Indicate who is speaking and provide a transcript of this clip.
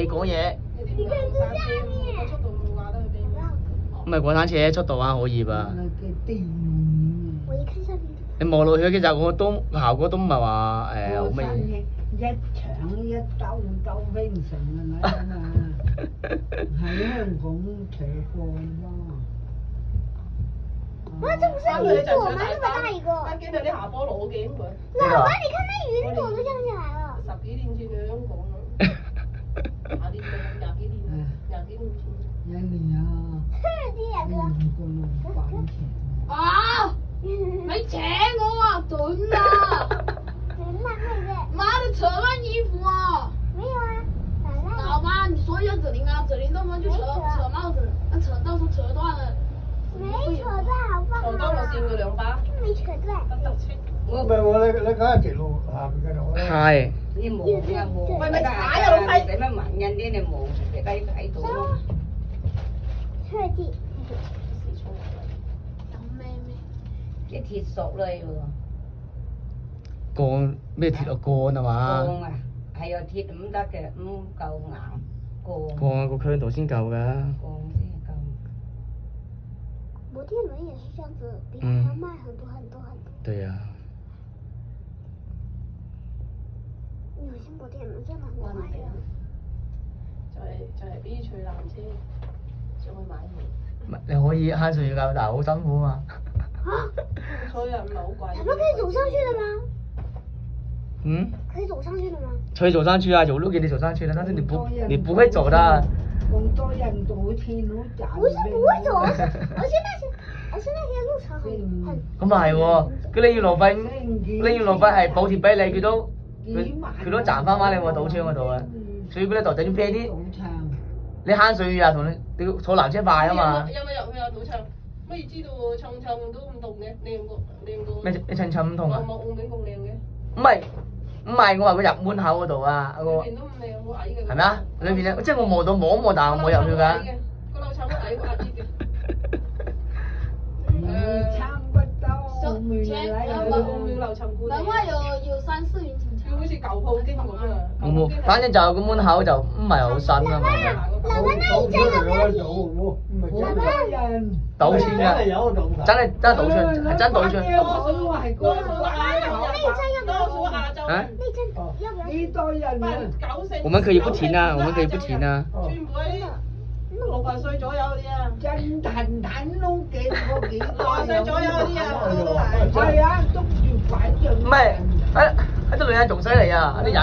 Speaker 1: 你講嘢。
Speaker 2: 你看這下面。個速度話得佢俾我。
Speaker 1: 唔係過山車速度啊，好熱啊！
Speaker 2: 我一看下面。
Speaker 1: 你望落去其實我都效果都唔係話好乜嘢。
Speaker 3: 一搶一兜兜飛唔成嘅啦嘛，喺香港扯過咯。
Speaker 2: 哇，這不是雲朵嗎？這麼大一個。
Speaker 4: 但見到你下坡路嘅佢。
Speaker 2: 老爸，你看那雲朵都降下來了。
Speaker 4: 10幾年前嘅香港咯。廿幾年前。
Speaker 3: 一年啊，過6塊錢。
Speaker 5: 啊！你請我啊，準啊！
Speaker 2: 準啦，妹妹。
Speaker 5: 媽的，扯爛衣服啊！
Speaker 2: 沒有啊，咋了？
Speaker 5: 老媽，你說一下指令啊，指令動不動就扯帽子，那到時候扯斷了。
Speaker 2: 沒扯斷，好棒啊！
Speaker 4: 長江路線嘅2把。
Speaker 2: 沒扯斷。
Speaker 4: 等到清。
Speaker 3: 我咪我你梗係直路下邊嘅路咧。
Speaker 1: 係。
Speaker 6: 啲毛啊毛，
Speaker 4: 喂咪踩啊老細！
Speaker 6: 使乜紋印啲你毛俾雞睇到咯。
Speaker 2: 設計。
Speaker 6: 啲鐵索類喎。
Speaker 1: 鋼咩鐵啊鋼啊嘛？
Speaker 6: 鋼啊，係啊鐵唔得嘅，唔夠硬。鋼。
Speaker 1: 鋼個強度先夠㗎。
Speaker 6: 鋼先夠。
Speaker 2: 摩天輪也是這樣子，比還要慢很多很多很多。
Speaker 1: 對呀。
Speaker 2: 有些摩天輪真的很快啊。
Speaker 4: 就係翡翠纜車，上去買嘢。
Speaker 1: 你可以慳水㗎，但係好辛苦啊嘛。
Speaker 4: 所以唔係好貴。
Speaker 2: 咱們可以走上去的嗎？
Speaker 1: 嗯？
Speaker 2: 可以走上去的嗎？
Speaker 1: 可以走上去啊，有路給你走上去的，但是你不會走的。
Speaker 3: 咁多人到天都賺。
Speaker 2: 不是不會走，而且那些路程很。
Speaker 1: 咁咪係喎，佢你要路費，你要路費係補貼俾你，佢都賺翻你喎，賭車嗰度啊。所以佢咧就整平啲，你慳水啊，同你坐纜車快啊嘛。
Speaker 4: 有賭場？乜你知道層都唔同嘅，靚過。
Speaker 1: 咩？一層唔同啊？
Speaker 4: 澳門咁靚嘅。
Speaker 1: 唔係，我話佢入門口嗰度啊，
Speaker 4: 裏邊都唔靚，好矮嘅。係
Speaker 1: 咪啊？裏邊咧，即係我望，但係我冇入去㗎。
Speaker 4: 個樓層好矮，好矮啲嘅。
Speaker 3: 差不多。
Speaker 5: 門外有3、4雲景
Speaker 4: 佢好似舊鋪經咁啊。
Speaker 1: 我冇，反正就個門口就唔係好新啊嘛。
Speaker 2: 老闆，那一間要不要停？
Speaker 3: 老闆，
Speaker 1: 賭錢㗎，真係賭錢，係真賭錢。啊？
Speaker 3: 呢多人啊！
Speaker 1: 我們可以不停啊，我們可以不停啊。
Speaker 4: 全部啲60歲左右嗰啲啊。
Speaker 3: 震騰都幾個
Speaker 4: 60歲左右嗰啲啊，都係。
Speaker 3: 係啊，捉住拐杖。
Speaker 1: 唔係，喺度女人仲犀利啊！啲人。